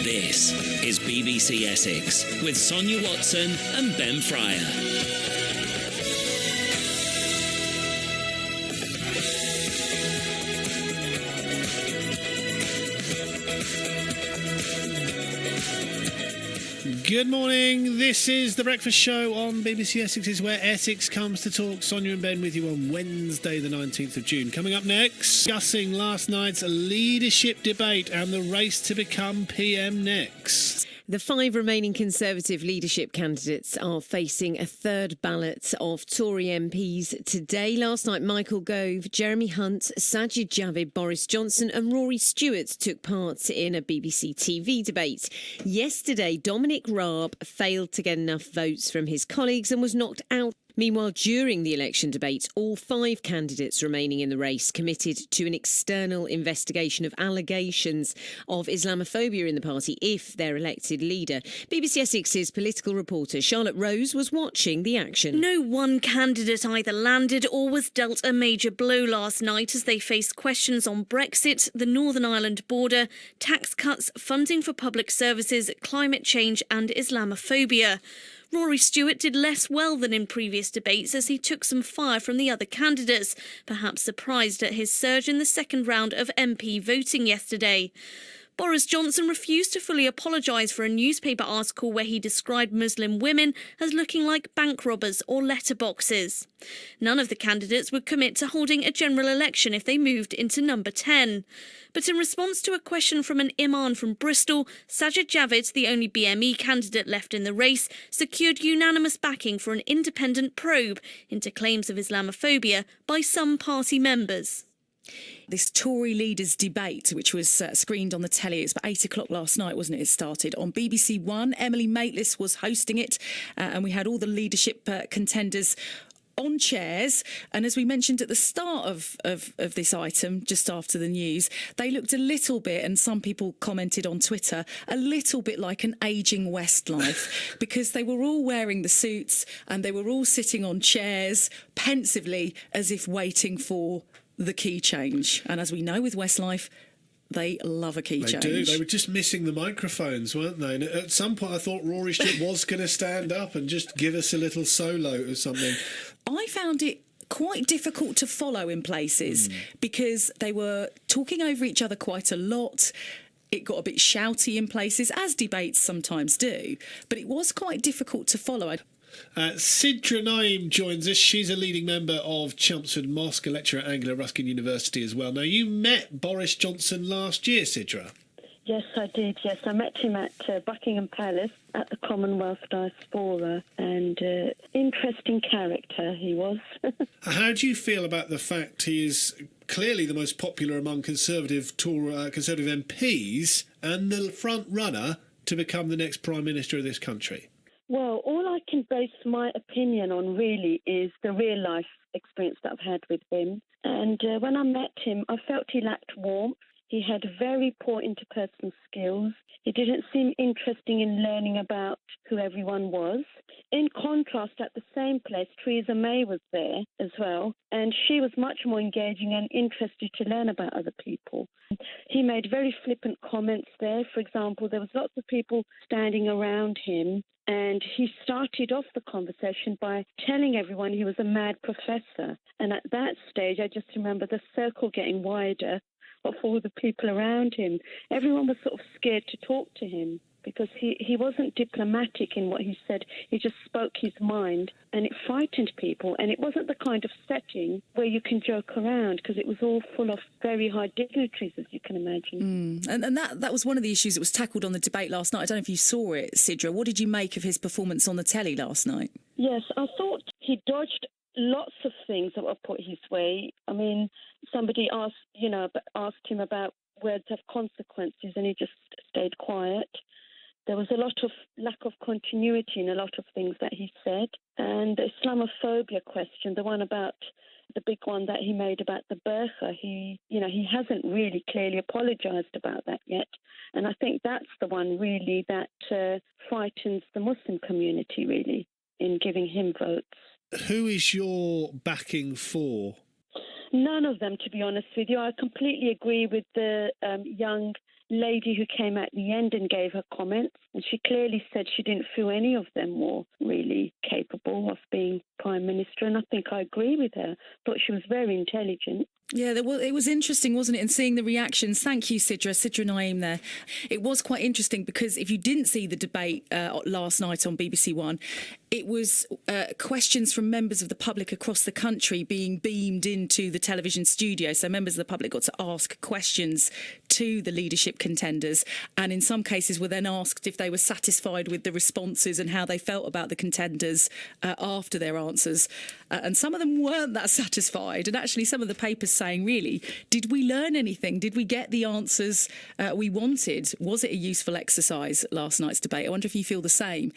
This is BBC Essex with Sonia Watson and Ben Fryer. Good morning. This is The Breakfast Show on BBC Essex, is where Essex comes to talk. Sonia and Ben with you on Wednesday, the 19th of June. Coming up next, discussing last night's leadership debate and the race to become PM next. The 5 remaining Conservative leadership candidates are facing a third ballot of Tory MPs today. Last night, Michael Gove, Jeremy Hunt, Sajid Javid, Boris Johnson and Rory Stewart took part in a BBC TV debate. Yesterday, Dominic Raab failed to get enough votes from his colleagues and was knocked out. Meanwhile, during the election debate, all 5 candidates remaining in the race committed to an external investigation of allegations of Islamophobia in the party if they're elected leader. BBC Essex's political reporter Charlotte Rose was watching the action. No one candidate either landed or was dealt a major blow last night as they faced questions on Brexit, the Northern Ireland border, tax cuts, funding for public services, climate change and Islamophobia. Rory Stewart did less well than in previous debates as he took some fire from the other candidates, perhaps surprised at his surge in the second round of MP voting yesterday. Boris Johnson refused to fully apologise for a newspaper article where he described Muslim women as looking like bank robbers or letterboxes. None of the candidates would commit to holding a general election if they moved into number 10. But in response to a question from an imam from Bristol, Sajid Javid, the only BME candidate left in the race, secured unanimous backing for an independent probe into claims of Islamophobia by some party members. This Tory leaders debate, which was screened on the telly, it's about 8 o'clock last night, wasn't it? It started on BBC One. Emily Maitlis was hosting it, and we had all the leadership contenders on chairs. And as we mentioned at the start of this item, just after the news, they looked a little bit, and some people commented on Twitter, a little bit like an ageing Westlife, because they were all wearing the suits and they were all sitting on chairs pensively as if waiting for the key change. And as we know with Westlife, they love a key change. They do. They were just missing the microphones, weren't they? And at some point I thought Rory Stewart was going to stand up and just give us a little solo or something. I found it quite difficult to follow in places because they were talking over each other quite a lot. It got a bit shouty in places, as debates sometimes do, but it was quite difficult to follow. Sidra Naeem joins us. She's a leading member of Chelmsford Mosque, a lecturer at Anglia Ruskin University as well. Now, you met Boris Johnson last year, Sidra. Yes, I did. Yes, I met him at Buckingham Palace at the Commonwealth Diaspora, and interesting character he was. How do you feel about the fact he is clearly the most popular among Conservative MPs and the front runner to become the next Prime Minister of this country? Well, all I can base my opinion on really is the real life experience that I've had with him. And when I met him, I felt he lacked warmth. He had very poor interpersonal skills. He didn't seem interested in learning about who everyone was. In contrast, at the same place, Theresa May was there as well, and she was much more engaging and interested to learn about other people. He made very flippant comments there. For example, there was lots of people standing around him, and he started off the conversation by telling everyone he was a mad professor. And at that stage, I just remember the circle getting wider of all the people around him. Everyone was sort of scared to talk to him because he wasn't diplomatic in what he said. He just spoke his mind, and it frightened people. And it wasn't the kind of setting where you can joke around, because it was all full of very high dignitaries, as you can imagine. And that was one of the issues that was tackled on the debate last night. I don't know if you saw it, Sidra. What did you make of his performance on the telly last night? Yes, I thought he dodged lots of things that were put his way. I mean, somebody asked him about words have consequences, and he just stayed quiet. There was a lot of lack of continuity in a lot of things that he said. And the Islamophobia question, the one about the big one that he made about the burqa, he hasn't really clearly apologised about that yet. And I think that's the one really that frightens the Muslim community, really, in giving him votes. Who is your backing for? None of them, to be honest with you. I completely agree with the young lady who came at the end and gave her comments, and she clearly said she didn't feel any of them were really capable of being Prime Minister, and I think I agree with her. Thought she was very intelligent. Yeah, it was interesting, wasn't it? And seeing the reactions. Thank you, Sidra Naeem there. It was quite interesting because if you didn't see the debate last night on BBC One, it was questions from members of the public across the country being beamed into the television studio. So members of the public got to ask questions to the leadership contenders, and in some cases were then asked if they were satisfied with the responses and how they felt about the contenders after their answers. And some of them weren't that satisfied. And actually some of the papers saying, really, did we learn anything? Did we get the answers we wanted? Was it a useful exercise, last night's debate? I wonder if you feel the same.